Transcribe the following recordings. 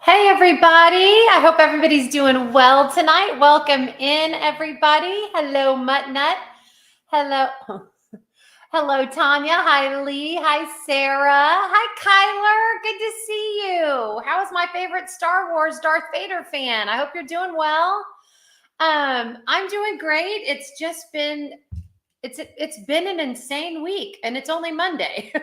Hey, everybody. I hope everybody's doing well tonight. Welcome in, everybody. Hello, Mutt Nut. Hello. Hello, Tanya. Hi, Lee. Hi, Sarah. Hi, Kyler. Good to see you. How is my favorite Star Wars Darth Vader fan? I hope you're doing well. I'm doing great. It's been an insane week, and it's only Monday.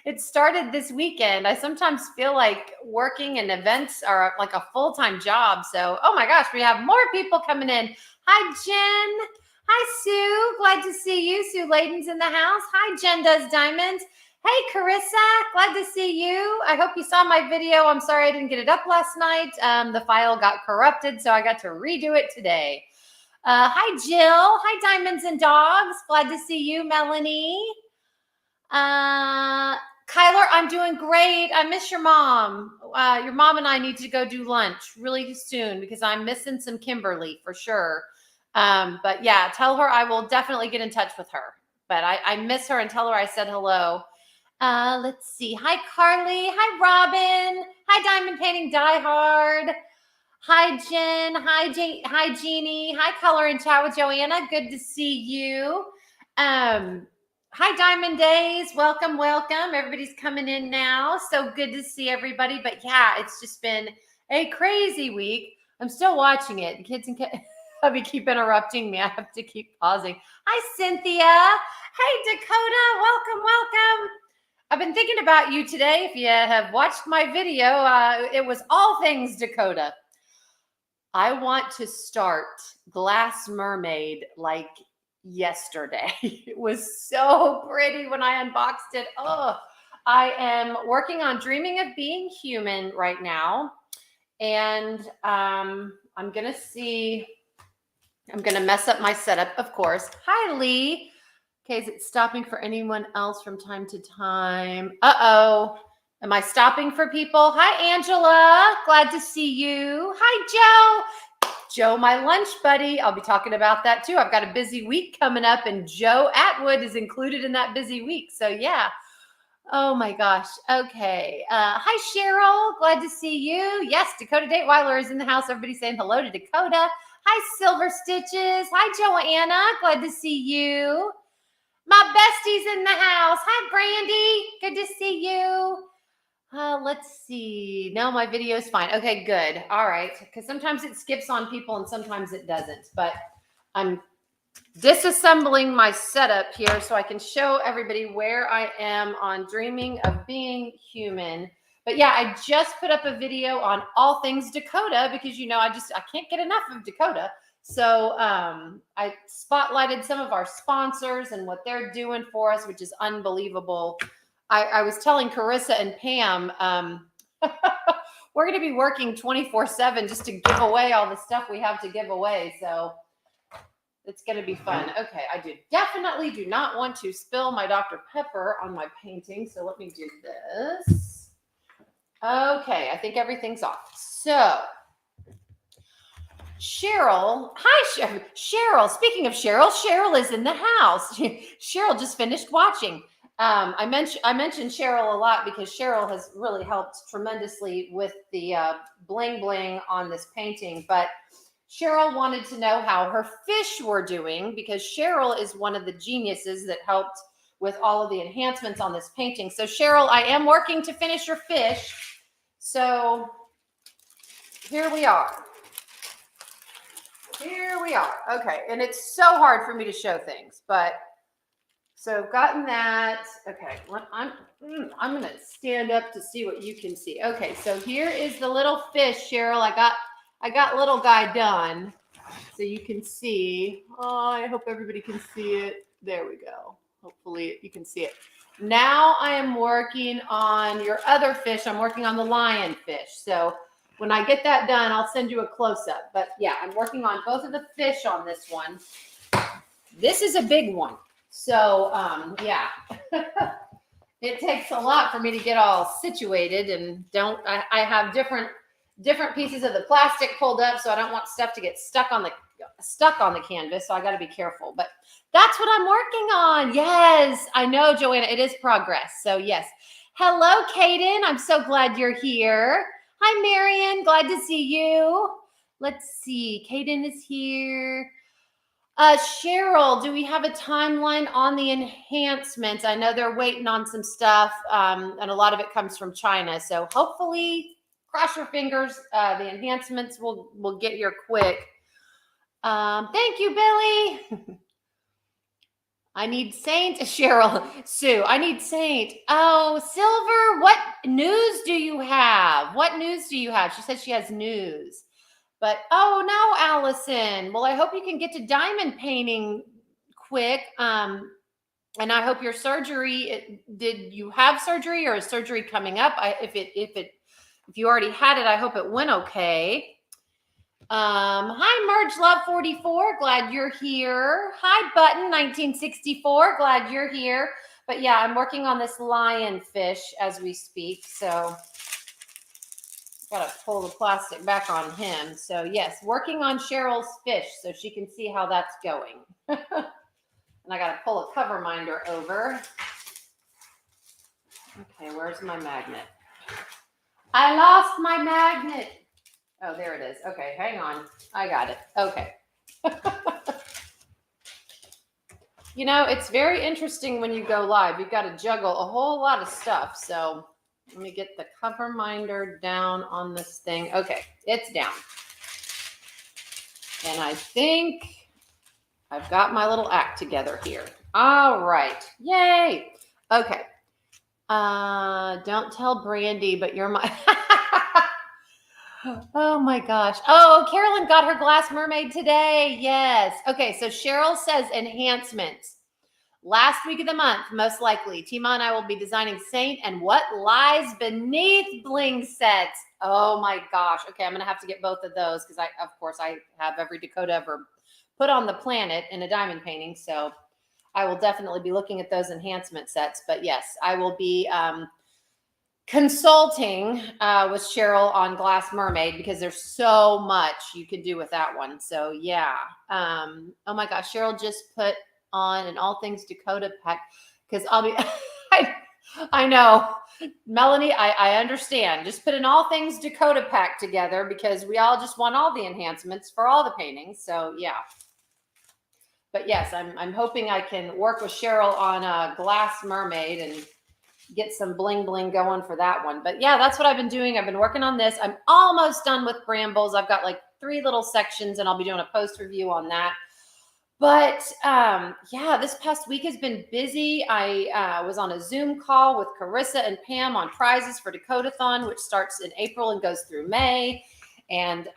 It started this weekend. I sometimes feel like working and events are like a full-time job. So, oh my gosh, we have more people coming in. Hi, Jen. Hi, Sue. Glad to see you. Sue Layden's in the house. Hi, Jen Does Diamonds. Hey, Carissa. Glad to see you. I hope you saw my video. I'm sorry I didn't get it up last night. The file got corrupted, so I got to redo it today. Hi, Jill. Hi, Diamonds and Dogs. Glad to see you, Melanie. Kyler, I'm doing great. I miss your mom. Your mom and I need to go do lunch really soon because I'm missing some Kimberly for sure. But yeah, tell her I will definitely get in touch with her. But I miss her and tell her I said hello. Let's see. Hi, Carly. Hi, Robin. Hi, Diamond Painting Die Hard. Hi, Jen. Hi, Jeannie. Hi, Color and Chat with Joanna. Good to see you. Hi, Diamond Days. Welcome, welcome. Everybody's coming in now. So good to see everybody. But yeah, it's just been a crazy week. I'm still watching it. The kids and hubby keep interrupting me. I have to keep pausing. Hi, Cynthia. Hey, Dakota. Welcome, welcome. I've been thinking about you today. If you have watched my video, it was all things Dakota. I want to start Glass Mermaid like yesterday. It was so pretty when I unboxed it. Oh, I am working on Dreaming of Being Human right now. And I'm going to mess up my setup, of course. Hi, Lee. Okay, is it stopping for anyone else from time to time? Uh-oh. Am I stopping for people? Hi, Angela. Glad to see you. Hi, Joe. Joe, my lunch buddy. I'll be talking about that too. I've got a busy week coming up, and Joe Atwood is included in that busy week. So, yeah. Oh, my gosh. Okay. Hi, Cheryl. Glad to see you. Yes, Dakota Dateweiler is in the house. Everybody saying hello to Dakota. Hi, Silver Stitches. Hi, Joanna. Glad to see you. My bestie's in the house. Hi, Brandy. Good to see you. Let's see. No, my video is fine. Okay, good. All right. Because sometimes it skips on people and sometimes it doesn't. But I'm disassembling my setup here so I can show everybody where I am on Dreaming of Being Human. But yeah, I just put up a video on all things Dakota because, I can't get enough of Dakota. So I spotlighted some of our sponsors and what they're doing for us, which is unbelievable. I was telling Carissa and Pam, we're going to be working 24/7 just to give away all the stuff we have to give away. So it's going to be fun. Okay, I definitely do not want to spill my Dr. Pepper on my painting. So let me do this. Okay, I think everything's off. So Cheryl, hi, Cheryl. Speaking of Cheryl, Cheryl is in the house. Cheryl just finished watching. I mentioned Cheryl a lot because Cheryl has really helped tremendously with the bling bling on this painting. But Cheryl wanted to know how her fish were doing because Cheryl is one of the geniuses that helped with all of the enhancements on this painting. So Cheryl, I am working to finish your fish. So here we are. Here we are. Okay, and it's so hard for me to show things, but so gotten that. Okay, I'm going to stand up to see what you can see. Okay, so here is the little fish, Cheryl. I got little guy done, so you can see. Oh, I hope everybody can see it. There we go. Hopefully you can see it. Now I am working on your other fish. I'm working on the lionfish. So when I get that done, I'll send you a close-up. But yeah, I'm working on both of the fish on this one. This is a big one. So yeah, it takes a lot for me to get all situated, and I have different pieces of the plastic pulled up, so I don't want stuff to get stuck on the canvas. So I got to be careful. But that's what I'm working on. Yes, I know, Joanna. It is progress. So yes. Hello, Kaden. I'm so glad you're here. Hi, Marion. Glad to see you. Let's see. Kaden is here. Cheryl, do we have a timeline on the enhancements? I know they're waiting on some stuff, and a lot of it comes from China. So hopefully, cross your fingers, the enhancements will get here quick. Thank you, Billy. I need Saint. Cheryl, Sue, I need Saint. Oh, Silver, what news do you have? What news do you have? She said she has news. But, oh, no, Allison. Well, I hope you can get to diamond painting quick. And I hope your surgery, did you have surgery or is surgery coming up? If you already had it, I hope it went okay. Hi, Merge Love 44. Glad you're here. Hi, Button 1964. Glad you're here. But yeah, I'm working on this lionfish as we speak. So got to pull the plastic back on him. So yes, working on Cheryl's fish so she can see how that's going. And I got to pull a cover minder over. Okay, where's my magnet? I lost my magnet. Oh, there it is. Okay, hang on. I got it. Okay. You know, it's very interesting when you go live. You've got to juggle a whole lot of stuff. So let me get the cover minder down on this thing. Okay, it's down. And I think I've got my little act together here. All right. Yay. Okay. Don't tell Brandy, but you're my... Oh my gosh. Oh, Carolyn got her glass mermaid today. Yes. Okay, so Cheryl says enhancements. Last week of the month, most likely, Tima and I will be designing Saint and What Lies Beneath bling sets. Oh my gosh. Okay, I'm going to have to get both of those because of course, I have every Dakota ever put on the planet in a diamond painting. So I will definitely be looking at those enhancement sets. But yes, I will be consulting with Cheryl on Glass Mermaid because there's so much you can do with that one. So yeah. Oh my gosh, Cheryl just put on an All Things Dakota pack because I'll be I know, Melanie, I understand. Just put an All Things Dakota pack together because we all just want all the enhancements for all the paintings. So yeah. But yes, I'm hoping I can work with Cheryl on a Glass Mermaid and get some bling bling going for that one. But yeah, that's what I've been doing. I've been working on this. I'm almost done with Brambles. I've got like 3 little sections and I'll be doing a post review on that. But yeah, this past week has been busy. I was on a Zoom call with Carissa and Pam on prizes for Dakotathon, which starts in April and goes through May. And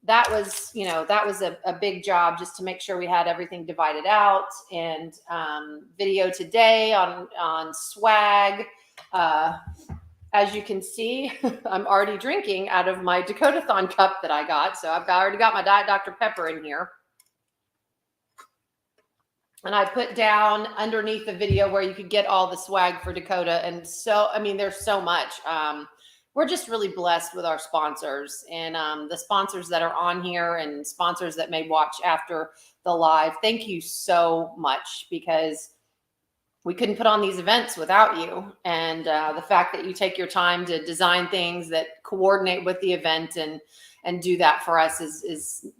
that was, a big job just to make sure we had everything divided out. And video today on swag. As you can see, I'm already drinking out of my Dakotathon cup that I got. So I've already got my Diet Dr. Pepper in here. And I put down underneath the video where you could get all the swag for Dakota. And so, I mean, there's so much. We're just really blessed with our sponsors and the sponsors that are on here and sponsors that may watch after the live. Thank you so much because we couldn't put on these events without you. And the fact that you take your time to design things that coordinate with the event and do that for us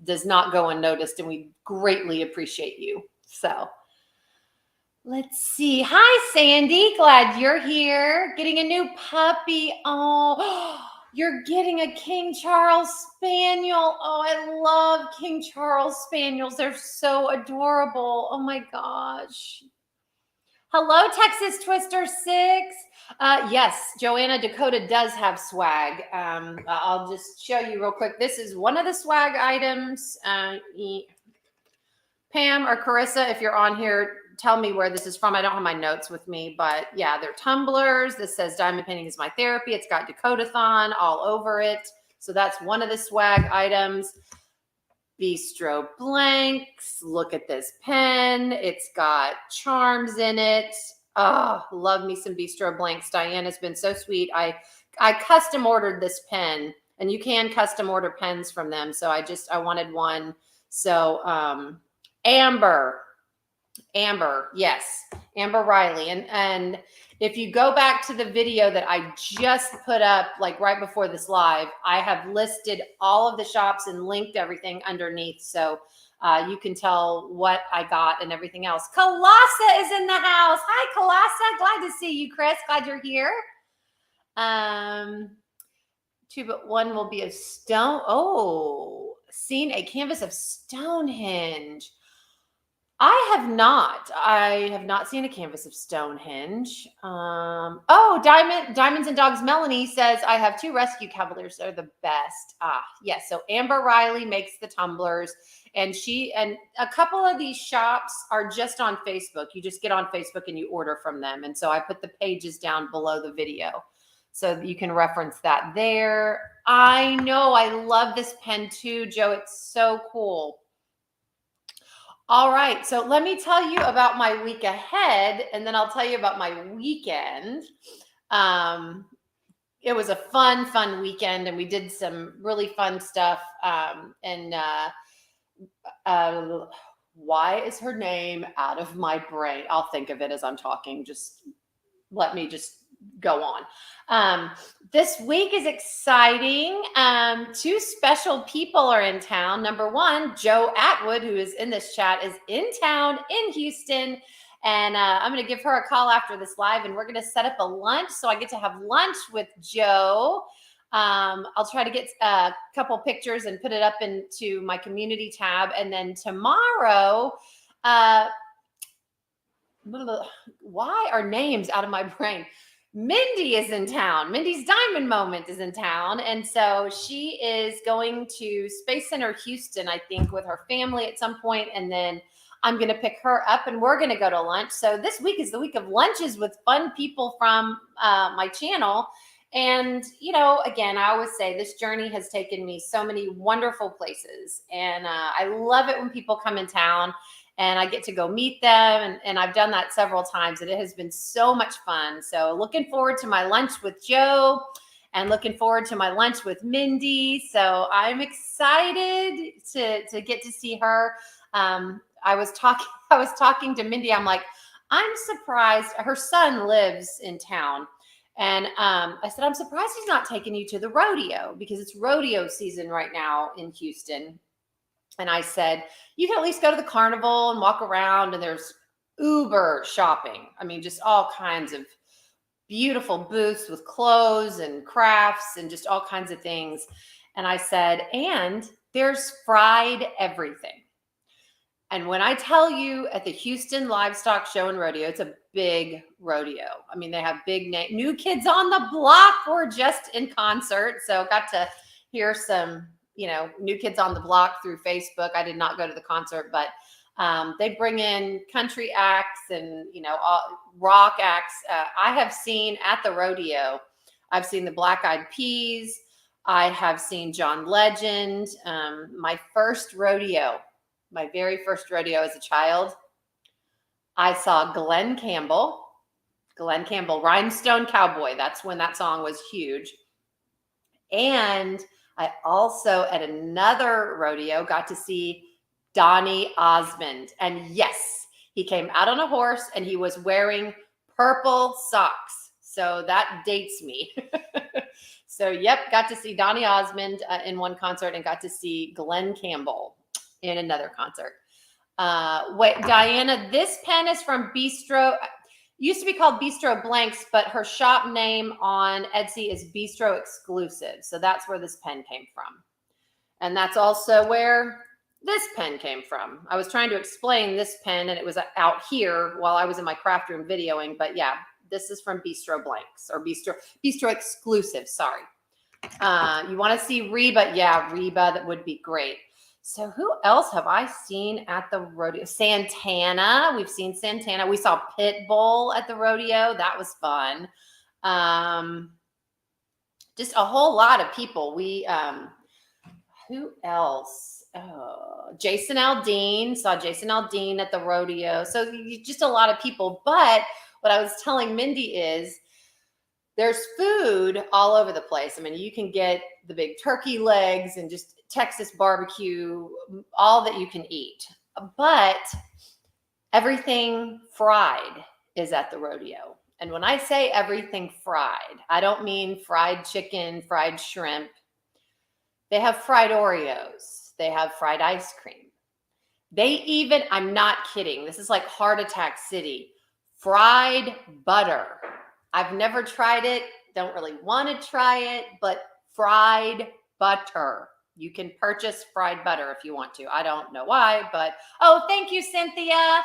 does not go unnoticed. And we greatly appreciate you. So let's see. Hi, Sandy. Glad you're here. Getting a new puppy. Oh, you're getting a King Charles Spaniel. Oh, I love King Charles Spaniels. They're so adorable. Oh my gosh. Hello, Texas Twister 6. Yes, Joanna Dakota does have swag. I'll just show you real quick. This is one of the swag items. Pam or Carissa, if you're on here, tell me where this is from. I don't have my notes with me, but yeah, they're tumblers. This says Diamond Painting is my therapy. It's got Dakotathon all over it. So that's one of the swag items. Bistro blanks. Look at this pen. It's got charms in it. Oh, love me some Bistro blanks. Diane has been so sweet. I custom ordered this pen, and you can custom order pens from them. So I wanted one. So Amber, Amber, yes, Amber Riley. And if you go back to the video that I just put up, like right before this live, I have listed all of the shops and linked everything underneath. So you can tell what I got and everything else. Kalasa is in the house. Hi, Kalasa. Glad to see you, Chris. Glad you're here. 2 but 1 will be of stone. Oh, seen a canvas of Stonehenge. I have not seen a canvas of Stonehenge. Diamonds and Dogs. Melanie says, I have 2 rescue cavaliers. They're the best. Yes. So Amber Riley makes the tumblers, and a couple of these shops are just on Facebook. You just get on Facebook and you order from them. And so I put the pages down below the video so you can reference that there. I know. I love this pen too, Joe. It's so cool. All right, so let me tell you about my week ahead, and then I'll tell you about my weekend. It was a fun weekend, and we did some really fun stuff. Why is her name out of my brain? I'll think of it as I'm talking. Just let me just go on. This week is exciting. 2 special people are in town. Number 1, Joe Atwood, who is in this chat, is in town in Houston. And I'm going to give her a call after this live, and we're going to set up a lunch. So I get to have lunch with Joe. I'll try to get a couple pictures and put it up into my community tab. And then tomorrow, why are names out of my brain? Mindy is in town. Mindy's Diamond Moment is in town. And so she is going to Space Center Houston, I think, with her family at some point. And then I'm going to pick her up and we're going to go to lunch. So this week is the week of lunches with fun people from my channel. And, you know, again, I always say this journey has taken me so many wonderful places. And I love it when people come in town and I get to go meet them. And I've done that several times, and it has been so much fun. So looking forward to my lunch with Joe and looking forward to my lunch with Mindy. So I'm excited to get to see her. I was talking to Mindy. I'm like, I'm surprised. Her son lives in town. And I said, I'm surprised he's not taking you to the rodeo, because it's rodeo season right now in Houston. And I said, you can at least go to the carnival and walk around, and there's uber shopping. I mean, just all kinds of beautiful booths with clothes and crafts and just all kinds of things. And I said, and there's fried everything. And when I tell you, at the Houston Livestock Show and Rodeo, it's a big rodeo. I mean, they have big New Kids on the Block were just in concert. So got to hear some, you know, New Kids on the Block through Facebook. I did not go to the concert, but they bring in country acts and, you know, rock acts. I have seen at the rodeo, I've seen the Black Eyed Peas. I have seen John Legend. My very first rodeo as a child, I saw Glenn Campbell, Rhinestone Cowboy. That's when that song was huge. And I also, at another rodeo, got to see Donny Osmond. And yes, he came out on a horse and he was wearing purple socks. So that dates me. So, yep, got to see Donny Osmond in one concert and got to see Glenn Campbell in another concert. Wait, Diana, this pen is from Bistro. Used to be called Bistro Blanks, but her shop name on Etsy is Bistro Exclusive. So that's where this pen came from. And that's also where this pen came from. I was trying to explain this pen, and it was out here while I was in my craft room videoing. But yeah, this is from Bistro Blanks, or Bistro Exclusive, sorry. You want to see Reba? Yeah, Reba, that would be great. So who else have I seen at the rodeo? Santana. We've seen Santana. We saw Pitbull at the rodeo. That was fun. Just a whole lot of people. Who else? Jason Aldean. Saw Jason Aldean at the rodeo. So just a lot of people. But what I was telling Mindy is there's food all over the place. I mean, you can get the big turkey legs and just Texas barbecue, all that you can eat. But everything fried is at the rodeo. And when I say everything fried, I don't mean fried chicken, fried shrimp. They have fried Oreos. They have fried ice cream. They even, I'm not kidding, this is like heart attack city, fried butter. I've never tried it, don't really want to try it, but fried butter. You can purchase fried butter if you want to. I don't know why, but oh, thank you, Cynthia.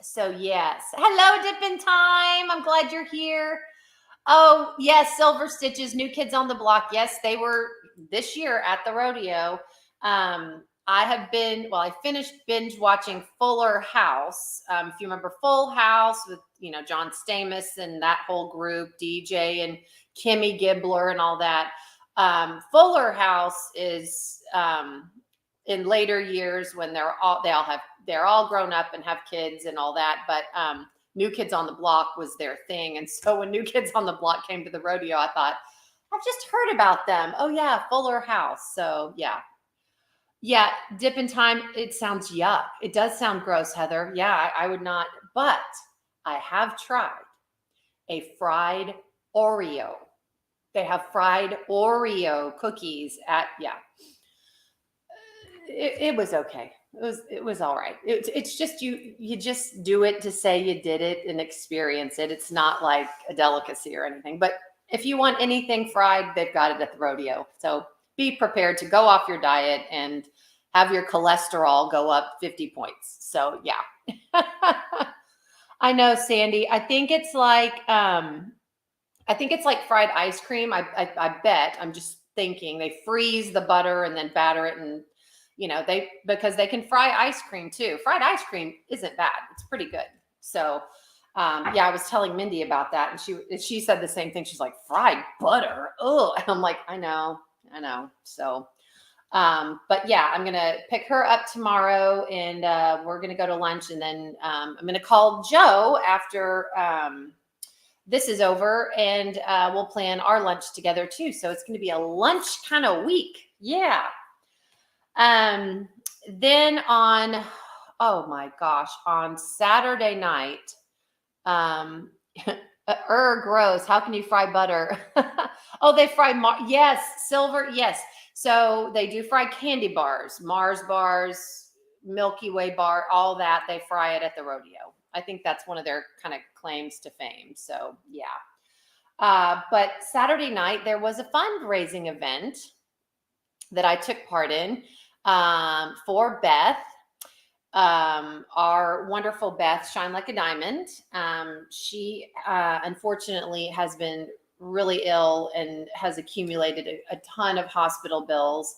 So yes, hello, Dippin' Time. I'm glad you're here. Oh yes, Silver Stitches, New Kids on the Block. Yes, they were this year at the rodeo. I finished binge watching Fuller House. If you remember Full House with, John Stamos and that whole group, DJ and Kimmy Gibbler and all that. Fuller House is in later years when they're all grown up and have kids and all that. But New Kids on the Block was their thing. And so when New Kids on the Block came to the rodeo, I thought, I've just heard about them. Oh yeah, Fuller House. So yeah. Yeah, Dippin' Time, it sounds yuck. It does sound gross, Heather. Yeah, I would not, but I have tried a fried Oreo. They have fried Oreo cookies it was okay. It was all right. It's just you just do it to say you did it and experience it. It's not like a delicacy or anything. But if you want anything fried, they've got it at the rodeo. So be prepared to go off your diet and have your cholesterol go up 50 points. So yeah. I know, Sandy. I think it's like fried ice cream. I bet. I'm just thinking they freeze the butter and then batter it, and because they can fry ice cream too. Fried ice cream isn't bad. It's pretty good. So I was telling Mindy about that, and she said the same thing. She's like, fried butter. Oh, and I'm like, I know. So but yeah, I'm going to pick her up tomorrow, and we're going to go to lunch, and then I'm going to call Joe after this is over, and we'll plan our lunch together too. So it's going to be a lunch kind of week. Yeah. Then on Saturday night, gross. How can you fry butter? Oh, they fry yes, Silver. Yes. So they do fry candy bars, Mars bars, Milky Way bar, all that. They fry it at the rodeo. I think that's one of their kind of claims to fame. So yeah. But Saturday night, there was a fundraising event that I took part in for Beth. Our wonderful Beth, Shine Like a Diamond. She unfortunately has been really ill and has accumulated a ton of hospital bills.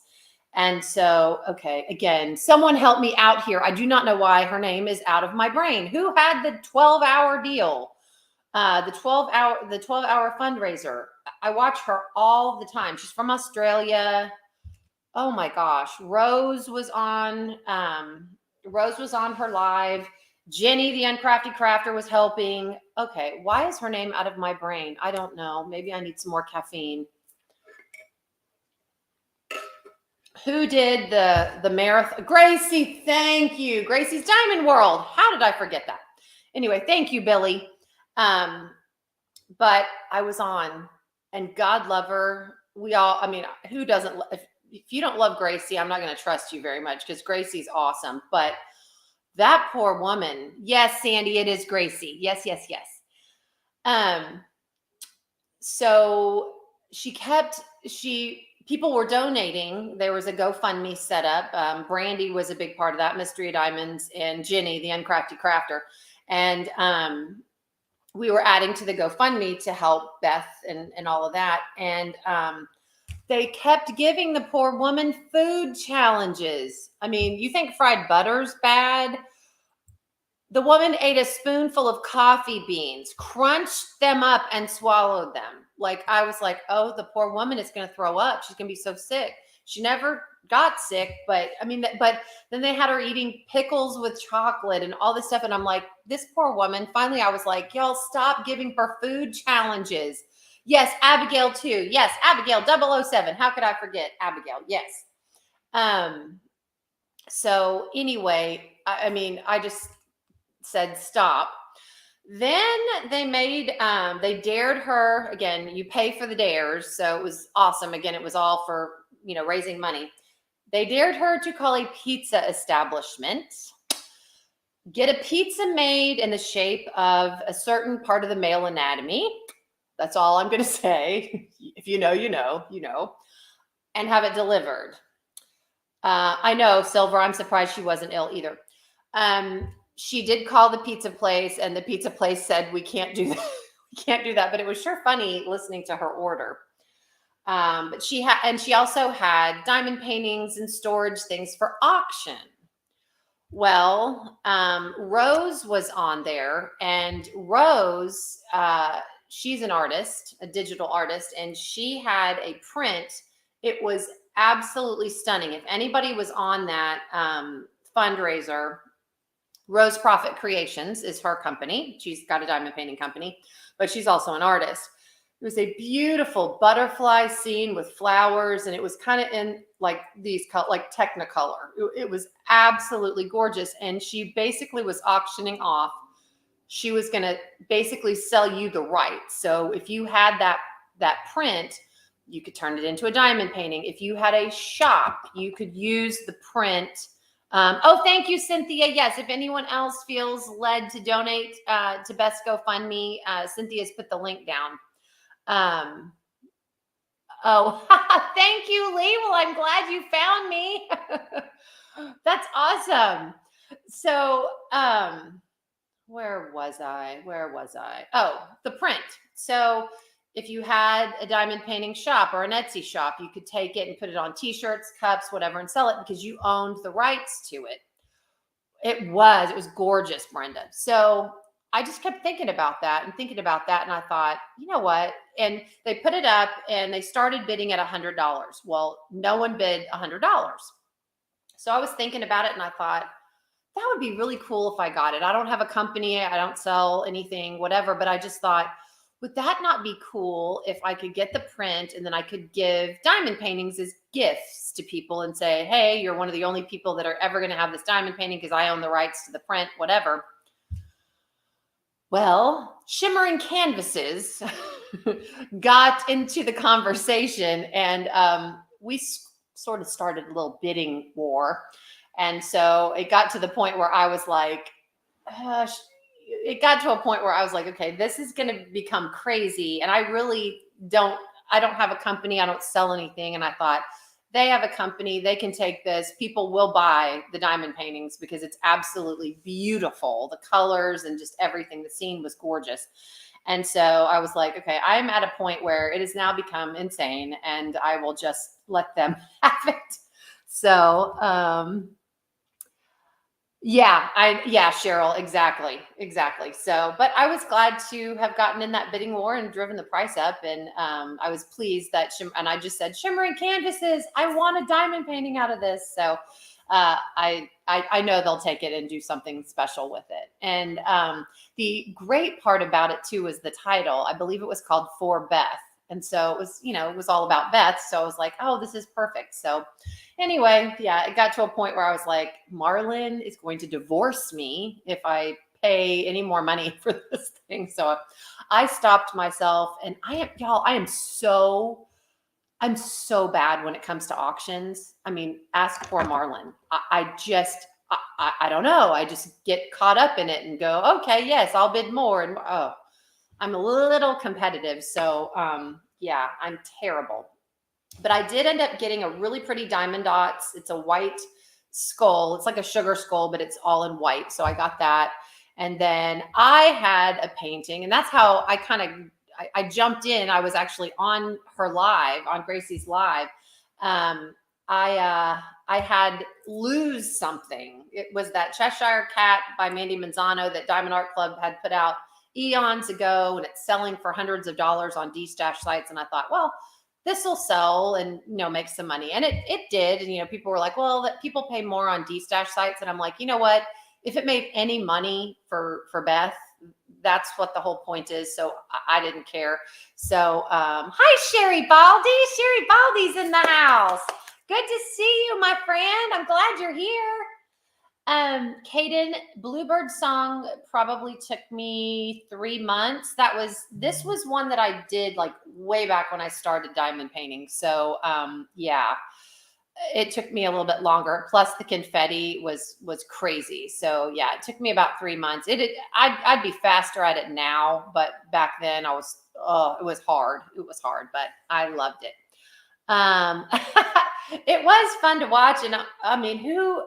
And so, okay, again, someone help me out here. I do not know why her name is out of my brain. Who had the 12-hour deal? The 12-hour fundraiser. I watch her all the time. She's from Australia. Oh my gosh. Rose was on her live. Jenny, the Uncrafty Crafter, was helping. Okay, why is her name out of my brain? I don't know. Maybe I need some more caffeine. Who did the marathon? Gracie, thank you. Gracie's Diamond World. How did I forget that? Anyway, thank you, Billy. But I was on, and God love her. Who doesn't? If you don't love Gracie, I'm not going to trust you very much, because Gracie's awesome. But that poor woman. Yes, Sandy, it is Gracie. Yes. So people were donating. There was a GoFundMe set up. Brandy was a big part of that, Mystery of Diamonds, and Jenny, the Uncrafty Crafter. And we were adding to the GoFundMe to help Beth and all of that. And they kept giving the poor woman food challenges. I mean, you think fried butter's bad? The woman ate a spoonful of coffee beans, crunched them up, and swallowed them. Like, I was like, oh, the poor woman is going to throw up. She's going to be so sick. She never got sick, but then they had her eating pickles with chocolate and all this stuff. And I'm like, this poor woman. Finally, I was like, y'all stop giving her food challenges. Yes, Abigail too. Yes, Abigail 007. How could I forget Abigail? Yes. So anyway, said stop. Then they dared her again. You pay for the dares. So it was awesome. Again, it was all for, raising money. They dared her to call a pizza establishment, get a pizza made in the shape of a certain part of the male anatomy. That's all I'm going to say. If you know, you know, and have it delivered. I know, Silver, I'm surprised she wasn't ill either. She did call the pizza place, and the pizza place said, we can't do that. We can't do that. But it was sure funny listening to her order. But she also had diamond paintings and storage things for auction. Well, Rose was on there, and Rose, she's an artist, a digital artist, and she had a print. It was absolutely stunning. If anybody was on that fundraiser, Rose Profit Creations is her company. She's got a diamond painting company, but she's also an artist. It was a beautiful butterfly scene with flowers, and it was kind of in like Technicolor. It was absolutely gorgeous, and she basically was auctioning off. She was going to basically sell you the rights. So if you had that print, you could turn it into a diamond painting. If you had a shop, you could use the print. Thank you, Cynthia. Yes, if anyone else feels led to donate to Best GoFundMe, Cynthia's put the link down. Thank you, Lee. Well, I'm glad you found me. That's awesome. So, where was I? Oh, the print. So if you had a diamond painting shop or an Etsy shop, you could take it and put it on t-shirts, cups, whatever, and sell it because you owned the rights to it. It was gorgeous, Brenda. So I just kept thinking about that. And I thought, you know what? And they put it up and they started bidding at $100. Well, no one bid $100. So I was thinking about it and I thought, that would be really cool if I got it. I don't have a company. I don't sell anything, whatever. But I just thought, would that not be cool if I could get the print and then I could give diamond paintings as gifts to people and say, hey, you're one of the only people that are ever going to have this diamond painting because I own the rights to the print, whatever. Well, Shimmering Canvases got into the conversation, and we sort of started a little bidding war. And so it got to the point where I was like, okay, this is going to become crazy. And I don't have a company. I don't sell anything. And I thought, they have a company. They can take this. People will buy the diamond paintings because it's absolutely beautiful. The colors and just everything. The scene was gorgeous. And so I was like, okay, I'm at a point where it has now become insane and I will just let them have it. So, Cheryl, exactly. So, but I was glad to have gotten in that bidding war and driven the price up. And I was pleased that, and I just said, Shimmering Canvases, I want a diamond painting out of this. So I know they'll take it and do something special with it. And the great part about it too was the title. I believe it was called For Beth. And so it was, it was all about Beth. So I was like, oh, this is perfect. So anyway, it got to a point where I was like, Marlon is going to divorce me if I pay any more money for this thing. So I stopped myself, and I'm so bad when it comes to auctions. I mean, ask poor Marlon. I don't know. I just get caught up in it and go, okay, yes, I'll bid more. And I'm a little competitive. So I'm terrible. But I did end up getting a really pretty diamond dots. It's a white skull. It's like a sugar skull, but it's all in white. So I got that. And then I had a painting, and that's how I jumped in. I was actually on her live, on Gracie's live. I had Lose Something. It was that Cheshire Cat by Mandy Manzano that Diamond Art Club had put out eons ago, and it's selling for hundreds of dollars on D-Stash sites. And I thought, well, this will sell and, make some money. And it did. And, people were like, well, that people pay more on D-Stash sites. And I'm like, you know what? If it made any money for Beth, that's what the whole point is. So I didn't care. So, hi, Sherry Baldy. Sherry Baldy's in the house. Good to see you, my friend. I'm glad you're here. Kaden, Bluebird song probably took me 3 months. This was one that I did like way back when I started diamond painting. So, yeah, it took me a little bit longer. Plus the confetti was crazy. So yeah, it took me about 3 months. I'd be faster at it now, but back then it was hard. It was hard, but I loved it. It was fun to watch. And I mean, who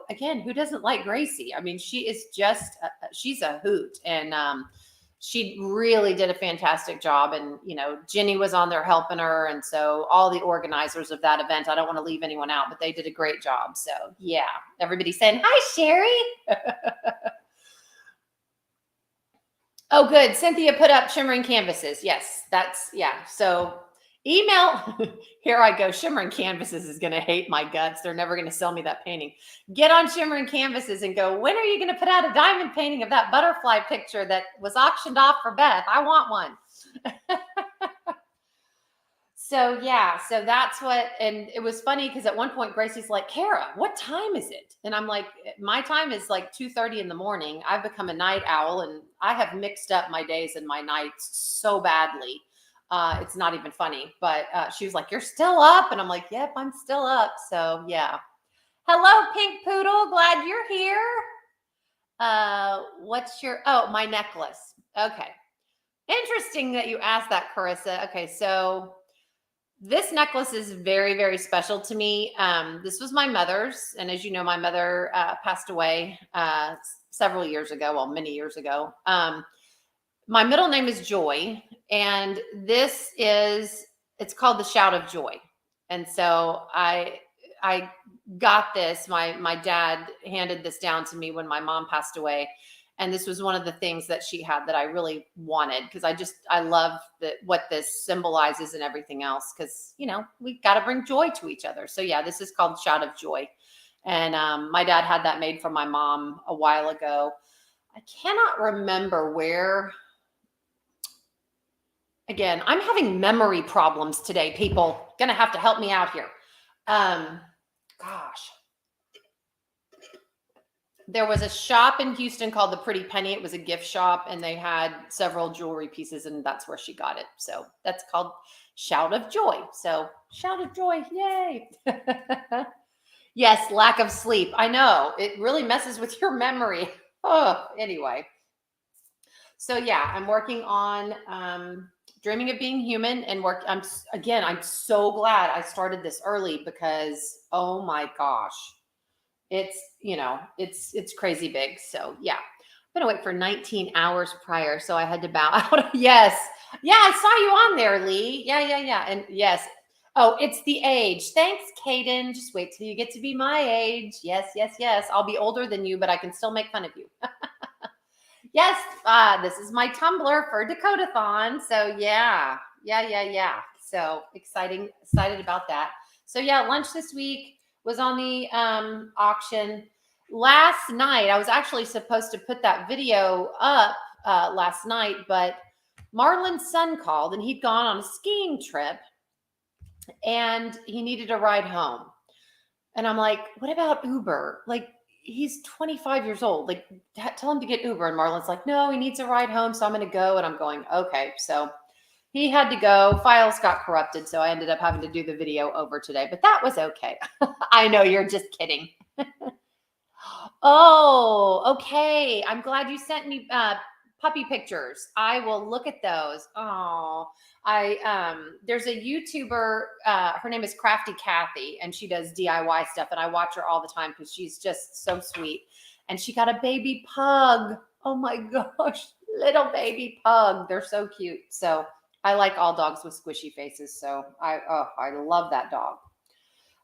doesn't like Gracie? I mean, she is she's a hoot. And, she really did a fantastic job. And, Jenny was on there helping her. And so all the organizers of that event, I don't want to leave anyone out, but they did a great job. So yeah, everybody's saying, hi, Sherry. Oh, good. Cynthia put up shimmering canvases. Yes, So email, here I go. Shimmering Canvases is going to hate my guts. They're never going to sell me that painting. Get on Shimmering Canvases and go, when are you going to put out a diamond painting of that butterfly picture that was auctioned off for Beth? I want one. So yeah, so that's and it was funny because at one point Gracie's like, Kara, what time is it? And I'm like, my time is like 2:30 in the morning. I've become a night owl and I have mixed up my days and my nights so badly. It's not even funny, but she was like, you're still up. And I'm like, yep, I'm still up. So yeah. Hello, Pink Poodle. Glad you're here. My necklace. Okay. Interesting that you asked that, Carissa. Okay. So this necklace is very, very special to me. This was my mother's. And as you know, my mother passed away several years ago. Well, many years ago. My middle name is Joy. And it's called the Shout of Joy. And so I got this. My dad handed this down to me when my mom passed away. And this was one of the things that she had that I really wanted because I love what this symbolizes and everything else because, we got to bring joy to each other. So yeah, this is called Shout of Joy. And my dad had that made for my mom a while ago. I cannot remember where. Again, I'm having memory problems today, people. Gonna have to help me out here. Gosh. There was a shop in Houston called the Pretty Penny. It was a gift shop and they had several jewelry pieces and that's where she got it. So that's called Shout of Joy. So Shout of Joy. Yay. Yes. Lack of sleep. I know it really messes with your memory. Oh, anyway. So yeah, I'm working on, Dreaming of Being Human and I'm so glad I started this early because, oh my gosh, it's crazy big. So yeah, I'm going to wait for 19 hours prior. So I had to bow out. Yes. Yeah. I saw you on there, Lee. Yeah. And yes. Oh, it's the age. Thanks, Kaden. Just wait till you get to be my age. Yes. I'll be older than you, but I can still make fun of you. Yes, this is my Tumblr for Dakotathon. So yeah. So excited about that. So yeah, lunch this week was on the auction. Last night, I was actually supposed to put that video up last night, but Marlon's son called and he'd gone on a skiing trip and he needed a ride home. And I'm like, what about Uber? Like, he's 25 years old. Like, tell him to get Uber. And Marlon's like, no, he needs a ride home. So I'm going to go. And I'm going, okay. So he had to go. Files got corrupted. So I ended up having to do the video over today, but that was okay. I know you're just kidding. Oh, okay. I'm glad you sent me puppy pictures. I will look at those. Oh, there's a YouTuber, her name is Crafty Kathy, and she does DIY stuff, and I watch her all the time because she's just so sweet. And she got a baby pug. Oh my gosh, little baby pug. They're so cute. So I like all dogs with squishy faces. So I love that dog.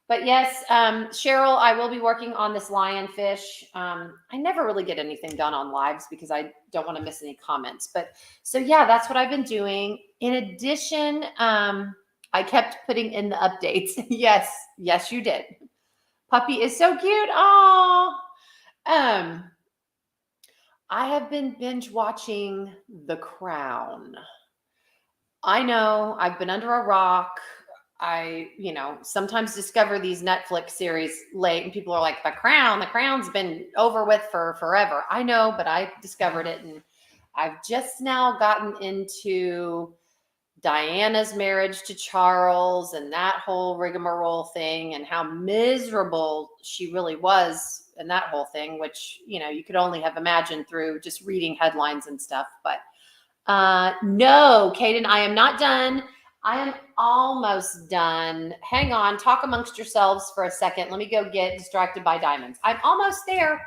But yes, Cheryl, I will be working on this lionfish. I never really get anything done on lives because I don't want to miss any comments. But so yeah, that's what I've been doing. In addition, I kept putting in the updates. Yes, you did. Puppy is so cute. Oh, I have been binge watching The Crown. I know I've been under a rock. sometimes discover these Netflix series late and people are like, the Crown's been over with for forever. I know, but I discovered it and I've just now gotten into Diana's marriage to Charles and that whole rigmarole thing and how miserable she really was in that whole thing, which, you could only have imagined through just reading headlines and stuff. But no, Kaden, I am not done. I am almost done. Hang on, talk amongst yourselves for a second. Let me go get distracted by diamonds. I'm almost there.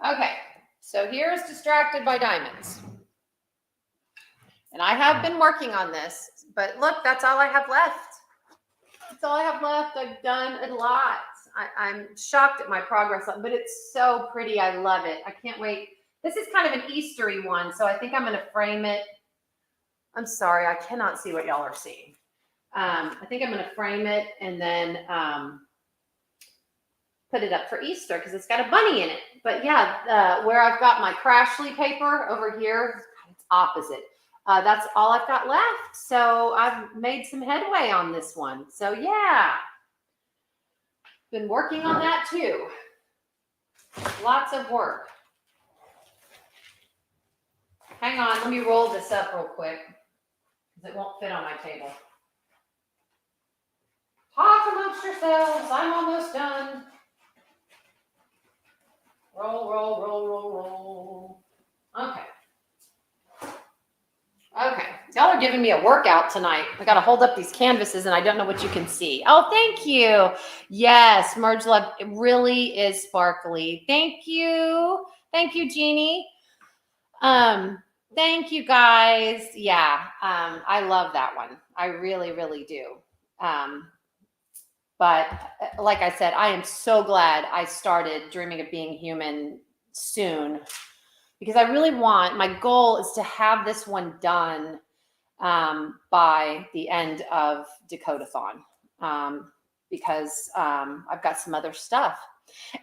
Okay, so here's distracted by diamonds. And I have been working on this, but look, that's all I have left. That's all I have left. I've done a lot. I'm shocked at my progress, but it's so pretty. I love it. I can't wait. This is kind of an Eastery one, so I think I'm going to frame it. I'm sorry, I cannot see what y'all are seeing. I think I'm going to frame it and then put it up for Easter because it's got a bunny in it. But yeah, where I've got my Crashly paper over here, it's opposite. That's all I've got left. So I've made some headway on this one. So yeah, been working on that too. Lots of work. Hang on, let me roll this up real quick because it won't fit on my table. Talk amongst yourselves. I'm almost done. Roll, roll, roll, roll, roll. Okay. Okay, y'all are giving me a workout tonight. I got to hold up these canvases and I don't know what you can see. Oh, thank you. Yes, Merge Love, it really is sparkly. Thank you. Thank you, Jeannie. Thank you guys. Yeah, I love that one. I really, really do. But like I said, I am so glad I started Dreaming of Being Human soon. Because I really my goal is to have this one done by the end of Dakotathon because I've got some other stuff,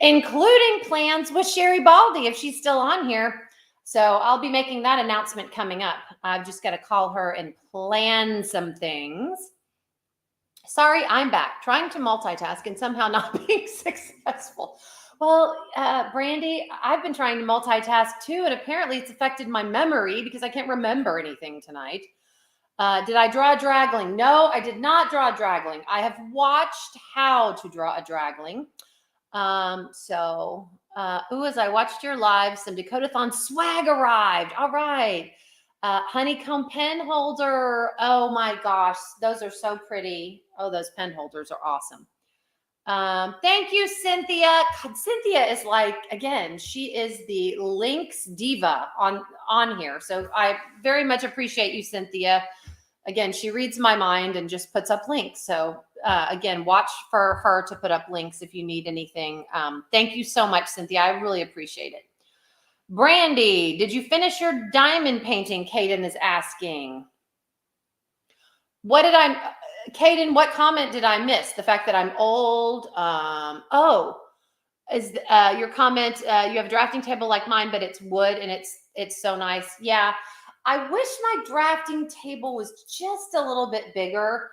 including plans with Sherry Baldy if she's still on here. So I'll be making that announcement coming up. I've just got to call her and plan some things. Sorry, I'm back trying to multitask and somehow not being successful. Well, Brandy, I've been trying to multitask too, and apparently it's affected my memory because I can't remember anything tonight. Did I draw a dragling? No, I did not draw a dragling. I have watched how to draw a dragling. As I watched your live, some Dakotathon swag arrived. All right. Honeycomb pen holder. Oh my gosh, those are so pretty. Oh, those pen holders are awesome. Thank you, Cynthia. God, Cynthia is like, again, she is the links diva on here. So I very much appreciate you, Cynthia. Again, she reads my mind and just puts up links. So again, watch for her to put up links if you need anything. Thank you so much, Cynthia. I really appreciate it. Brandy, did you finish your diamond painting? Kaden is asking. Kaden, what comment did I miss? The fact that I'm old. Is your comment? You have a drafting table like mine, but it's wood and it's so nice. Yeah, I wish my drafting table was just a little bit bigger.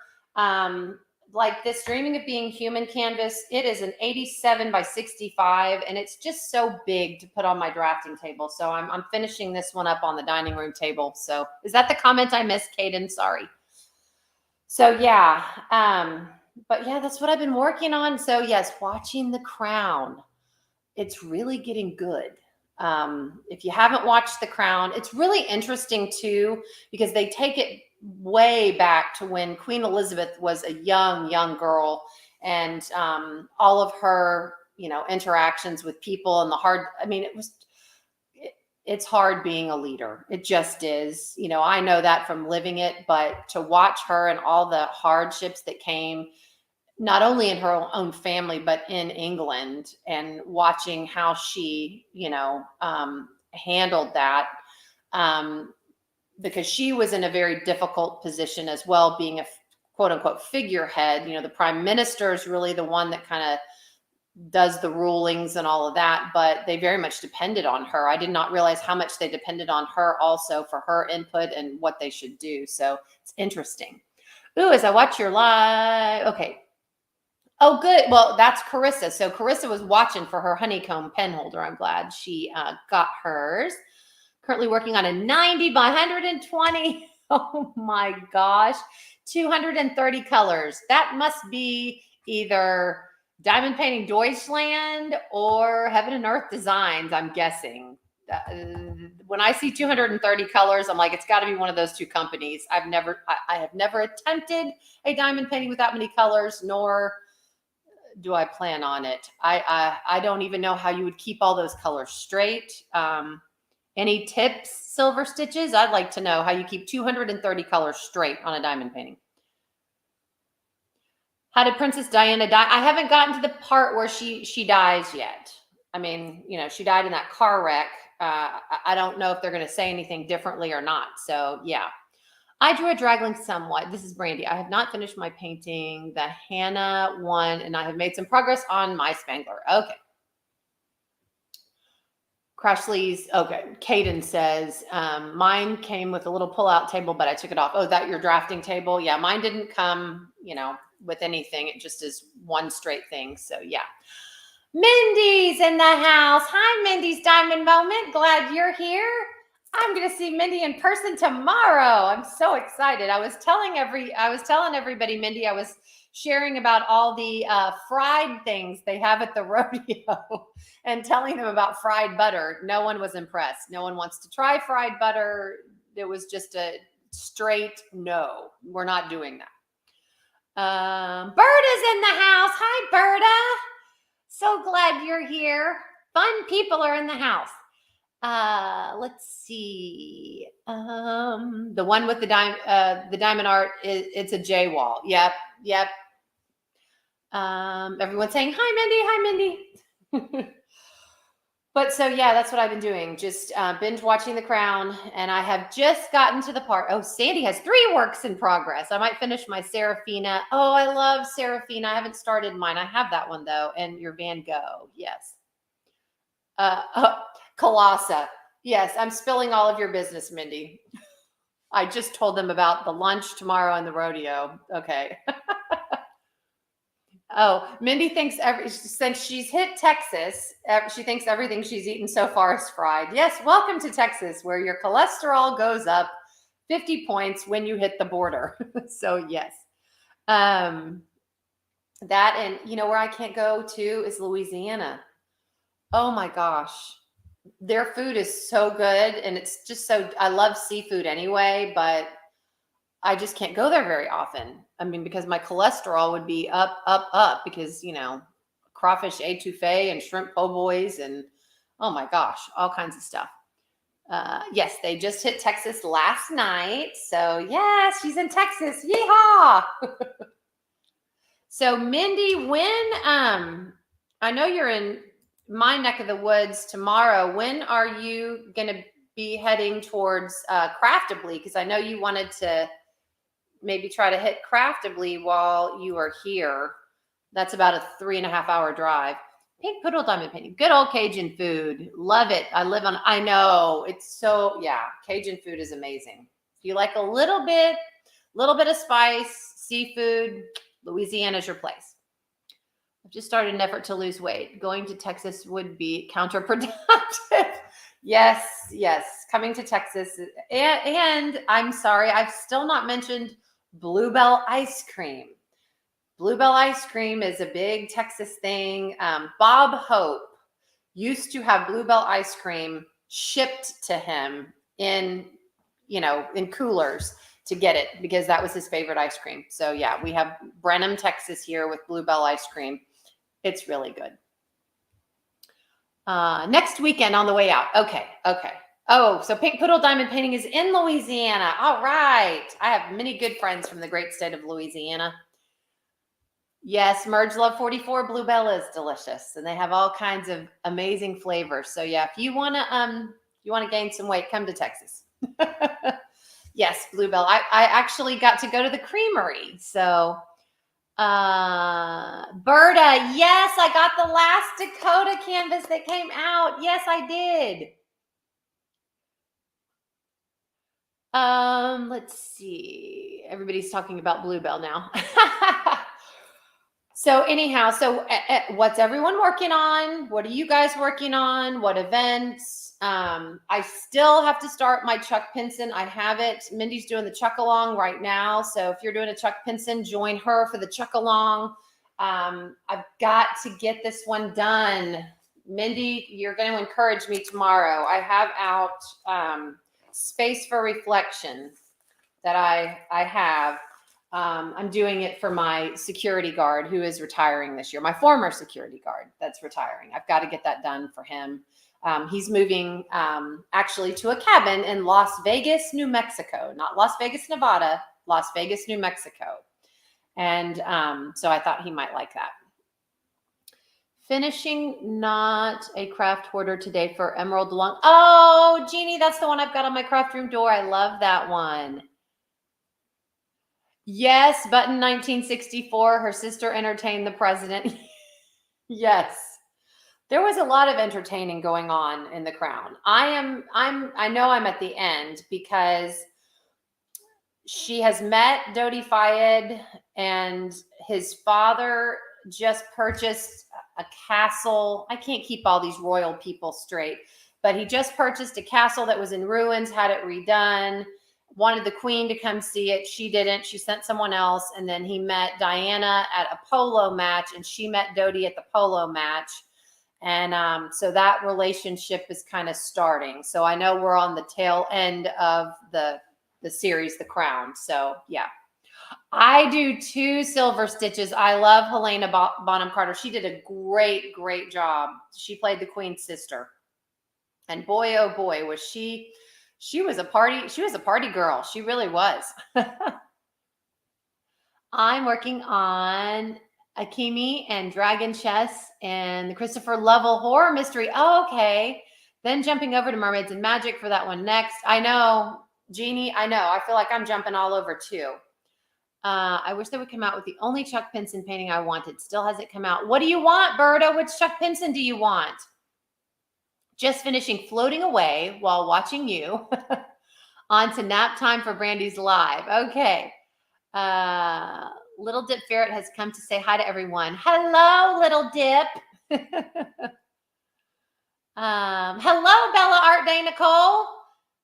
Like this Dreaming of Being Human canvas, it is an 87 by 65, and it's just so big to put on my drafting table. So I'm finishing this one up on the dining room table. So is that the comment I missed, Kaden? Sorry. So yeah, but yeah, that's what I've been working on. So yes, watching The Crown, it's really getting good. If you haven't watched The Crown, it's really interesting too, because they take it way back to when Queen Elizabeth was a young girl, and all of her, interactions with people and it's hard being a leader. It just is. I know that from living it, but to watch her and all the hardships that came, not only in her own family, but in England, and watching how she, handled that, because she was in a very difficult position as well, being a quote unquote figurehead. The prime minister is really the one that kind of does the rulings and all of that, but they very much depended on her. I did not realize how much they depended on her also for her input and what they should do. So it's interesting. Ooh, as I watch your live, okay. Oh, good. Well, that's Carissa. So Carissa was watching for her honeycomb pen holder. I'm glad she got hers. Currently working on a 90 by 120. Oh my gosh. 230 colors. That must be either Diamond Painting Deutschland or Heaven and Earth Designs, I'm guessing. When I see 230 colors, I'm like, it's got to be one of those two companies. I have never attempted a diamond painting with that many colors, nor do I plan on it. I don't even know how you would keep all those colors straight. Any tips, Silver Stitches? I'd like to know how you keep 230 colors straight on a diamond painting. How did Princess Diana die? I haven't gotten to the part where she dies yet. I mean, she died in that car wreck. I don't know if they're going to say anything differently or not. So yeah. I drew a dragling somewhat. This is Brandy. I have not finished my painting, the Hannah one, and I have made some progress on my Spangler. Okay. Crashly's, okay. Caden says, mine came with a little pull-out table, but I took it off. Oh, that your drafting table? Yeah, mine didn't come, with anything. It just is one straight thing. So yeah. Mindy's in the house. Hi, Mindy's Diamond Moment. Glad you're here. I'm going to see Mindy in person tomorrow. I'm so excited. I was telling everybody, Mindy, I was sharing about all the fried things they have at the rodeo and telling them about fried butter. No one was impressed. No one wants to try fried butter. It was just a straight no. We're not doing that. Berta's in the house. Hi, Berta. So glad you're here. Fun people are in the house. Let's see. The one with the diamond art it's a J wall. Yep. Everyone's saying hi, Mindy. But so yeah, that's what I've been doing. Just binge watching The Crown, and I have just gotten to the part. Oh, Sandy has 3 works in progress. I might finish my Serafina. Oh, I love Serafina. I haven't started mine. I have that one though, and your Van Gogh. Yes. Colossa. Yes, I'm spilling all of your business, Mindy. I just told them about the lunch tomorrow and the rodeo. Okay. Oh, Mindy thinks since she's hit Texas, she thinks everything she's eaten so far is fried. Yes, welcome to Texas, where your cholesterol goes up 50 points when you hit the border. So yes. That, and where I can't go to is Louisiana. Oh my gosh. Their food is so good, and it's just I love seafood anyway, but I just can't go there very often. I mean, because my cholesterol would be up because, crawfish etouffee and shrimp po' boys and oh my gosh, all kinds of stuff. Yes, they just hit Texas last night. So yeah, she's in Texas. Yeehaw. So Mindy, I know you're in my neck of the woods tomorrow. When are you going to be heading towards Craftably? Because I know you wanted to maybe try to hit Craftably while you are here. That's about a 3.5 hour drive. Pink Poodle Diamond Painting. Good old Cajun food. Love it. I know. It's so, yeah. Cajun food is amazing. If you like a little bit of spice, seafood, Louisiana's your place. I've just started an effort to lose weight. Going to Texas would be counterproductive. Yes. Coming to Texas. And I'm sorry, I've still not mentioned Bluebell ice cream. Bluebell ice cream is a big Texas thing. Bob Hope used to have Bluebell ice cream shipped to him in coolers to get it because that was his favorite ice cream. So yeah, we have Brenham, Texas here with Bluebell ice cream. It's really good. Next weekend on the way out. Okay. Oh, so Pink Poodle Diamond Painting is in Louisiana. All right. I have many good friends from the great state of Louisiana. Yes, Merge Love 44 Bluebell is delicious, and they have all kinds of amazing flavors. So yeah, if you want to gain some weight, come to Texas. Yes, Bluebell. I actually got to go to the creamery. So Berta, yes, I got the last Dakota canvas that came out. Yes, I did. Let's see. Everybody's talking about Bluebell now. So anyhow, what's everyone working on? What are you guys working on? What events? I still have to start my Chuck Pinson. I have it. Mindy's doing the Chuck Along right now. So if you're doing a Chuck Pinson, join her for the Chuck Along. I've got to get this one done. Mindy, you're going to encourage me tomorrow. I have out Space for Reflection that I have. I'm doing it for my security guard who is retiring this year, my former security guard that's retiring. I've got to get that done for him. He's moving actually to a cabin in Las Vegas, New Mexico, not Las Vegas, Nevada, Las Vegas, New Mexico. And so I thought he might like that. Finishing not a craft hoarder today for Emerald Lung. Oh, Jeannie, that's the one I've got on my craft room door. I love that one. Yes, button 1964. Her sister entertained the president. Yes. There was a lot of entertaining going on in The Crown. I know I'm at the end because she has met Dodi Fayed, and his father just purchased a castle. I can't keep all these royal people straight, but he just purchased a castle that was in ruins, had it redone, wanted the queen to come see it. She didn't. She sent someone else. And then he met Diana at a polo match, and she met Dodi at the polo match. And so that relationship is kind of starting. So I know we're on the tail end of the series, The Crown. So yeah, I do too. Silver Stitches. I love Helena Bonham Carter. She did a great job. She played the Queen's sister, and boy, oh boy, was she was a party girl. She really was. I'm working on Akimi and Dragon Chess and the Christopher Lovell horror mystery. Oh, okay. Then jumping over to Mermaids and Magic for that one next. I know, Jeannie, I know. I feel like I'm jumping all over too. I wish they would come out with the only Chuck Pinson painting I wanted. Still hasn't come out. What do you want, Berta? Which Chuck Pinson do you want? Just finishing Floating Away while watching you. On to nap time for Brandy's live. Okay. Little Dip Ferret has come to say hi to everyone. Hello, Little Dip. Hello, Bella Art Day Nicole.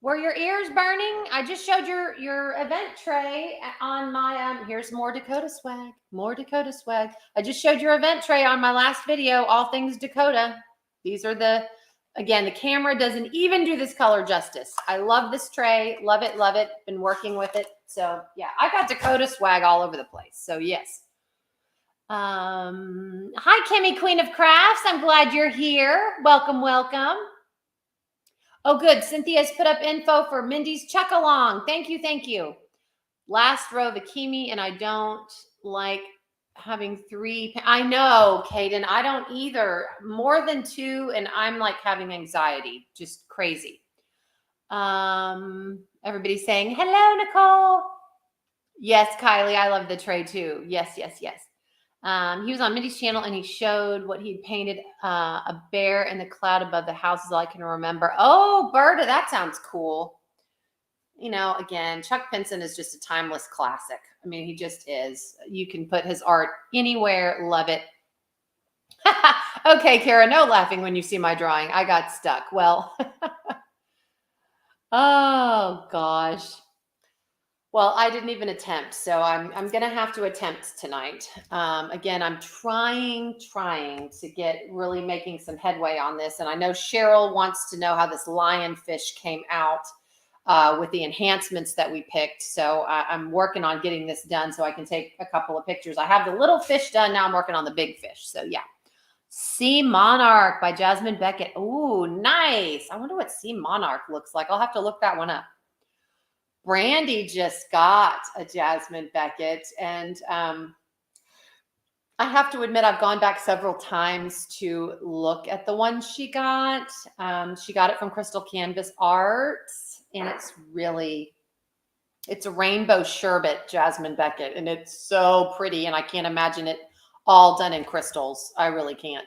Were your ears burning? I just showed your event tray on my here's more Dakota swag. More Dakota swag. I just showed your event tray on my last video, all things Dakota. These are again, the camera doesn't even do this color justice. I love this tray. Love it, love it. Been working with it. So yeah, I got Dakota swag all over the place. So yes. Hi, Kimmy, Queen of Crafts. I'm glad you're here. Welcome, welcome. Oh, good. Cynthia's put up info for Mindy's Chuck Along. Thank you, thank you. Last row of Akimi, and I don't like having 3. I know, Kaden. I don't either. More than 2, and I'm like having anxiety. Just crazy. Everybody's saying, hello, Nicole. Yes, Kylie. I love the tray too. Yes, yes, yes. He was on Mindy's channel, and he showed what he'd painted, a bear in the cloud above the house is all I can remember. Oh, Berta, that sounds cool. You know, again, Chuck Pinson is just a timeless classic. I mean, he just is. You can put his art anywhere. Love it. Okay, Kara, no laughing when you see my drawing. I got stuck. Well, oh, gosh. Well, I didn't even attempt, so I'm going to have to attempt tonight. Again, I'm trying to get really making some headway on this. And I know Cheryl wants to know how this lionfish came out with the enhancements that we picked. So I'm working on getting this done so I can take a couple of pictures. I have the little fish done. Now I'm working on the big fish. So yeah. Sea Monarch by Jasmine Beckett. Ooh, nice. I wonder what Sea Monarch looks like. I'll have to look that one up. Brandy just got a Jasmine Beckett, and I have to admit I've gone back several times to look at the one she got. She got it from Crystal Canvas Arts, and it's really It's a rainbow sherbet, Jasmine Beckett, and it's so pretty. And I can't imagine it all done in crystals. I really can't.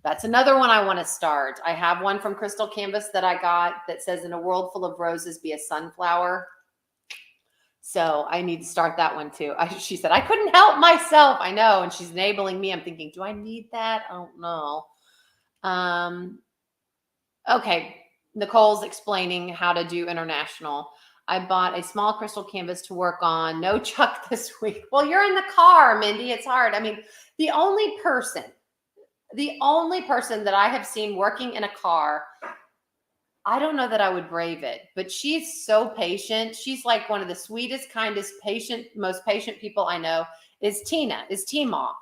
That's another one I want to start. I have one from Crystal Canvas that I got that says, "In a world full of roses, be a sunflower." So I need to start that one too. She said, "I couldn't help myself." I know. And she's enabling me. I'm thinking, do I need that? I don't know. Okay. Nicole's explaining how to do international. I bought a small crystal canvas to work on. No Chuck this week. Well, you're in the car, Mindy. It's hard. I mean, the only person that I have seen working in a car, I don't know that I would brave it, but she's so patient. She's like one of the sweetest, kindest, most patient people I know is Tima.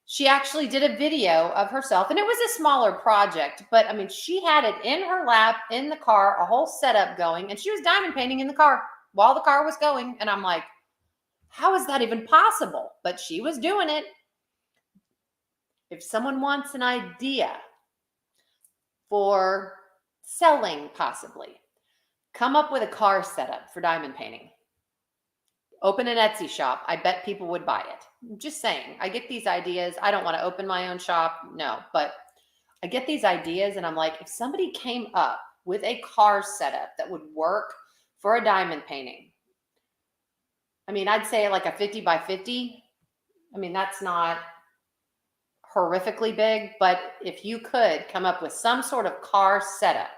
She actually did a video of herself, and it was a smaller project, but I mean, she had it in her lap, in the car, a whole setup going, and she was diamond painting in the car while the car was going. And I'm like, how is that even possible? But she was doing it. If someone wants an idea for selling, possibly, come up with a car setup for diamond painting. Open an Etsy shop. I bet people would buy it. I'm just saying, I get these ideas. I don't want to open my own shop. No, but I get these ideas and I'm like, if somebody came up with a car setup that would work for a diamond painting, I mean, I'd say like a 50 by 50. I mean, that's not horrifically big, but if you could come up with some sort of car setup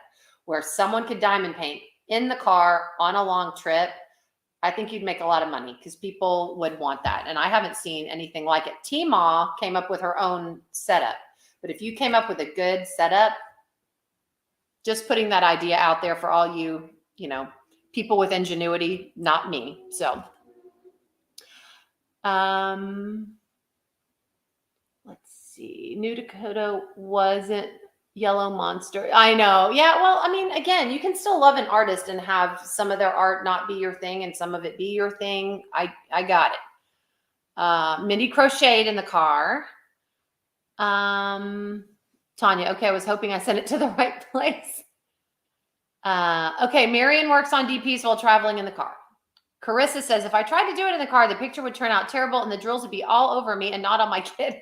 where someone could diamond paint in the car on a long trip, I think you'd make a lot of money because people would want that. And I haven't seen anything like it. Tima came up with her own setup. But if you came up with a good setup, just putting that idea out there for all you, people with ingenuity, not me. So, let's see. New Dakota wasn't Yellow Monster. I know. Yeah. Well, I mean, again, you can still love an artist and have some of their art not be your thing and some of it be your thing. I got it. Mindy crocheted in the car. Tanya. Okay. I was hoping I sent it to the right place. Okay. Marion works on DPs while traveling in the car. Carissa says, if I tried to do it in the car, the picture would turn out terrible and the drills would be all over me and not on my kid.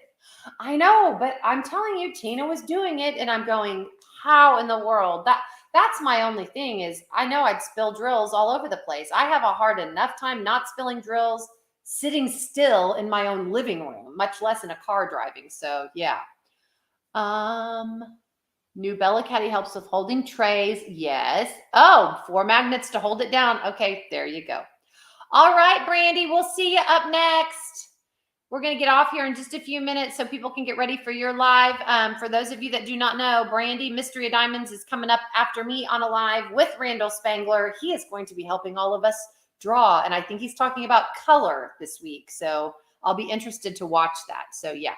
I know, but I'm telling you, Tina was doing it and I'm going, how in the world? That's my only thing is I know I'd spill drills all over the place. I have a hard enough time not spilling drills sitting still in my own living room, much less in a car driving. So yeah. New Bella Caddy helps with holding trays. Yes. Oh, 4 magnets to hold it down. Okay, there you go. All right, Brandy, we'll see you up next. We're going to get off here in just a few minutes so people can get ready for your live. For those of you that do not know, Brandy, Mystery of Diamonds, is coming up after me on a live with Randall Spangler. He is going to be helping all of us draw, and I think he's talking about color this week. So I'll be interested to watch that. So yeah,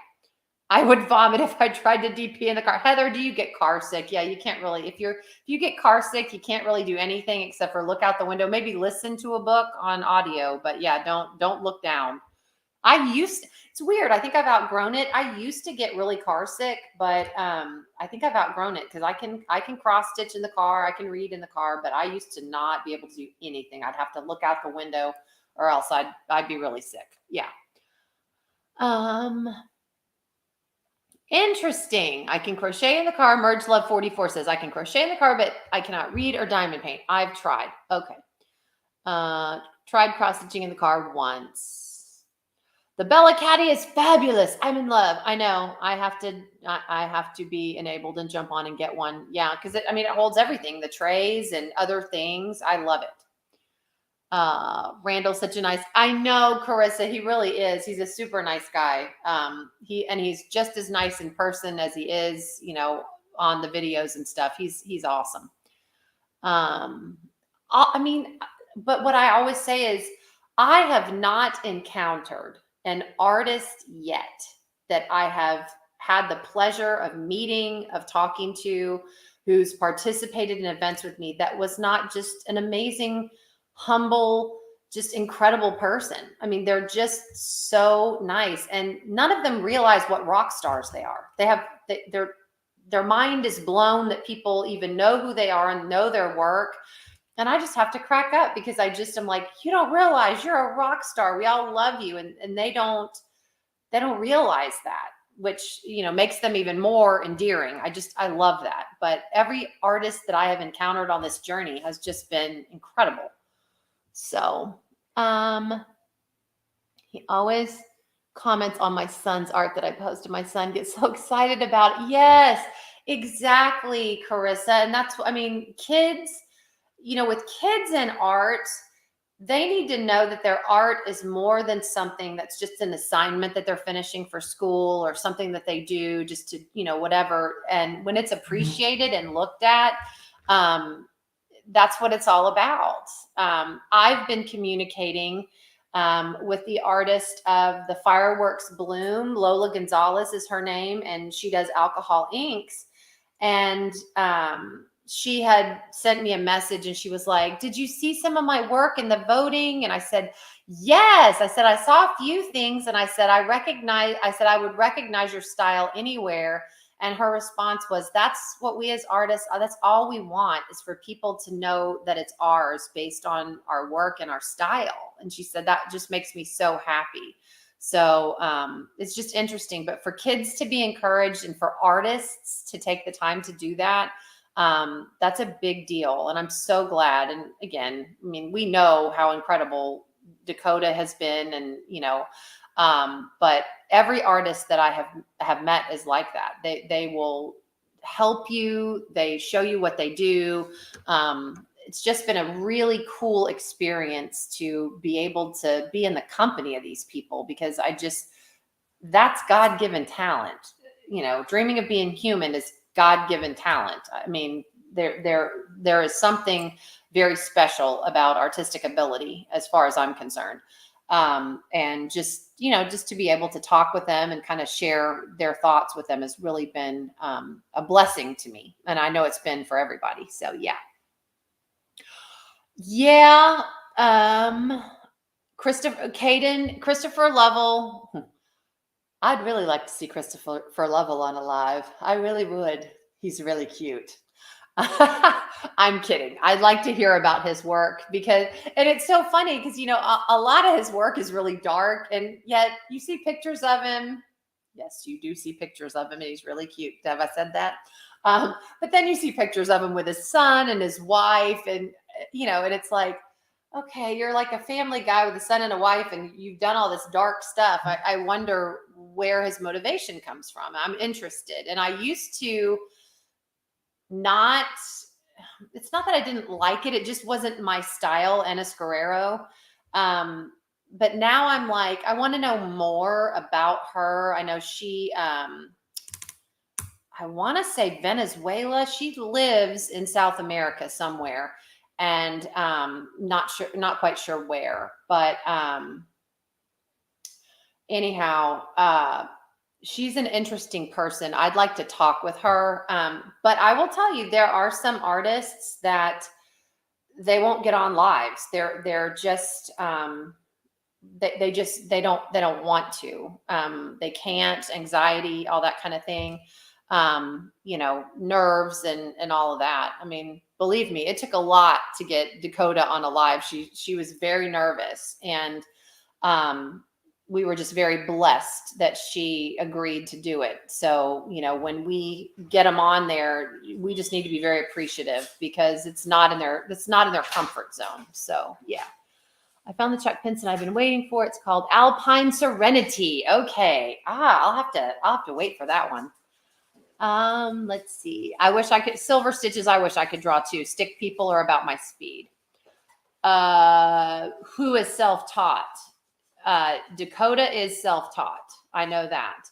I would vomit if I tried to DP in the car. Heather, do you get car sick? Yeah, you can't really. If you get car sick, you can't really do anything except for look out the window, maybe listen to a book on audio. But yeah, don't look down. It's weird. I think I've outgrown it. I used to get really car sick, but I think I've outgrown it because I can cross stitch in the car. I can read in the car, but I used to not be able to do anything. I'd have to look out the window or else I'd be really sick. Yeah. Interesting. I can crochet in the car. Merge Love 44 says I can crochet in the car, but I cannot read or diamond paint. I've tried. Okay. Tried cross stitching in the car once. The Bella Caddy is fabulous. I'm in love. I know. I have to be enabled and jump on and get one. Yeah, because it holds everything, the trays and other things. I love it. Randall's such a nice. I know, Carissa. He really is. He's a super nice guy. He's just as nice in person as he is, on the videos and stuff. He's awesome. But what I always say is, I have not encountered an artist yet that I have had the pleasure of meeting, of talking to, who's participated in events with me that was not just an amazing, humble, just incredible person. I mean, they're just so nice, and none of them realize what rock stars they are. Their mind is blown that people even know who they are and know their work. And I just have to crack up because I'm like, you don't realize you're a rock star. We all love you. And they don't realize that, which, makes them even more endearing. I love that. But every artist that I have encountered on this journey has just been incredible. So, he always comments on my son's art that I posted. My son gets so excited about it. Yes, exactly, Carissa. And that's, kids, with kids and art, they need to know that their art is more than something that's just an assignment that they're finishing for school or something that they do just to, whatever. And when it's appreciated and looked at, that's what it's all about. I've been communicating with the artist of the Fireworks Bloom. Lola Gonzalez is her name, and she does alcohol inks. And she had sent me a message and she was like, did you see some of my work in the voting? And I said, yes. I said, I saw a few things. And I said, I would recognize your style anywhere. And her response was, that's what we as artists, that's all we want, is for people to know that it's ours based on our work and our style. And she said, that just makes me so happy. So it's just interesting. But for kids to be encouraged and for artists to take the time to do that, that's a big deal. And I'm so glad. And again, we know how incredible Dakota has been, and, but every artist that I have met is like that. They will help you. They show you what they do. It's just been a really cool experience to be able to be in the company of these people, because that's God-given talent. Dreaming of being human is God-given talent. There is something very special about artistic ability as far as I'm concerned. And just to be able to talk with them and kind of share their thoughts with them has really been a blessing to me. And I know it's been for everybody. So yeah. Yeah. Christopher Lovell. I'd really like to see Christopher Lovell on a live. I really would. He's really cute. I'm kidding. I'd like to hear about his work and it's so funny because, a lot of his work is really dark, and yet you see pictures of him. Yes, you do see pictures of him, and he's really cute. Have I said that? But then you see pictures of him with his son and his wife, and, and it's like, okay, you're like a family guy with a son and a wife, and you've done all this dark stuff. I wonder where his motivation comes from. I'm interested. And I used to it's not that I didn't like it. It just wasn't my style, Enis Guerrero. But now I'm like, I want to know more about her. I know she, I want to say Venezuela. She lives in South America somewhere, and not quite sure where, but anyhow, she's an interesting person. I'd like to talk with her. But I will tell you, there are some artists that they won't get on lives. They're just, they don't want to. They can't, anxiety, all that kind of thing. Nerves and all of that. Believe me, it took a lot to get Dakota on a live. She was very nervous, and, we were just very blessed that she agreed to do it. So, when we get them on there, we just need to be very appreciative, because it's not in their comfort zone. So yeah. I found the Chuck Pinson I've been waiting for. It's called Alpine Serenity. Okay. I'll have to wait for that one. Let's see. I wish I could Silver Stitches. I wish I could draw too. Stick people are about my speed. Who is self-taught? Dakota is self-taught. I know that.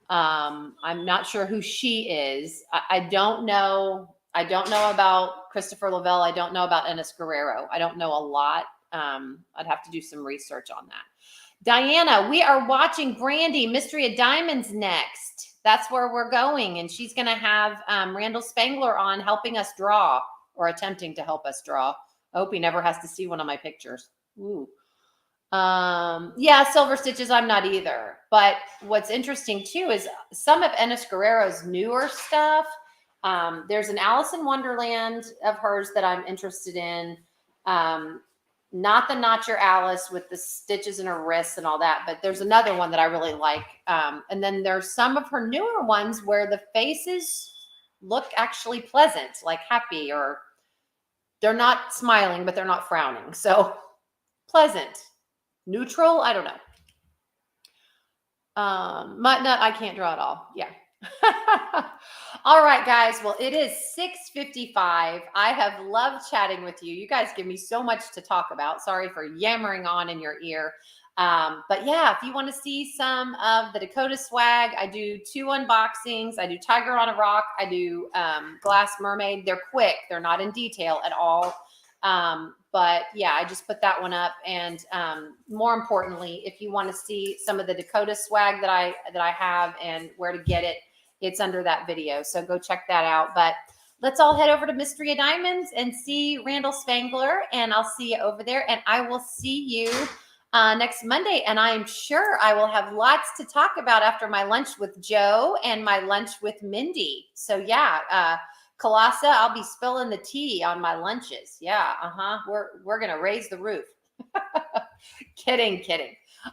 I'm not sure who she is. I don't know. I don't know about Christopher Lovell. I don't know about Enis Guerrero. I don't know a lot. I'd have to do some research on that. Diana, we are watching Brandy, Mystery of Diamonds next. That's where we're going. And she's going to have Randall Spangler on helping us draw, or attempting to help us draw. I hope he never has to see one of my pictures. Ooh. Yeah, Silver Stitches, I'm not either. But what's interesting too is some of Enis Guerrero's newer stuff. There's an Alice in Wonderland of hers that I'm interested in. Not the Not Your Alice with the stitches in her wrists and all that, but there's another one that I really like. And then there's some of her newer ones where the faces look actually pleasant, like happy, or they're not smiling, but they're not frowning. So pleasant, neutral, I don't know. Mutt Nut, I can't draw at all. Yeah. All right, guys. Well, it is 6:55. I have loved chatting with you. You guys give me so much to talk about. Sorry for yammering on in your ear. But yeah, if you want to see some of the Dakota swag, I do 2 unboxings. I do Tiger on a Rock. I do Glass Mermaid. They're quick. They're not in detail at all. But yeah, I just put that one up. And more importantly, if you want to see some of the Dakota swag that I have and where to get it, it's under that video. So go check that out. But let's all head over to Mystery of Diamonds and see Randall Spangler. And I'll see you over there. And I will see you next Monday. And I am sure I will have lots to talk about after my lunch with Joe and my lunch with Mindy. So yeah, Kalasa, I'll be spilling the tea on my lunches. Yeah, we're gonna raise the roof. Kidding.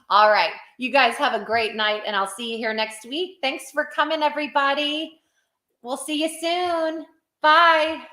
All right, you guys have a great night, and I'll see you here next week. Thanks for coming, everybody. We'll see you soon. Bye.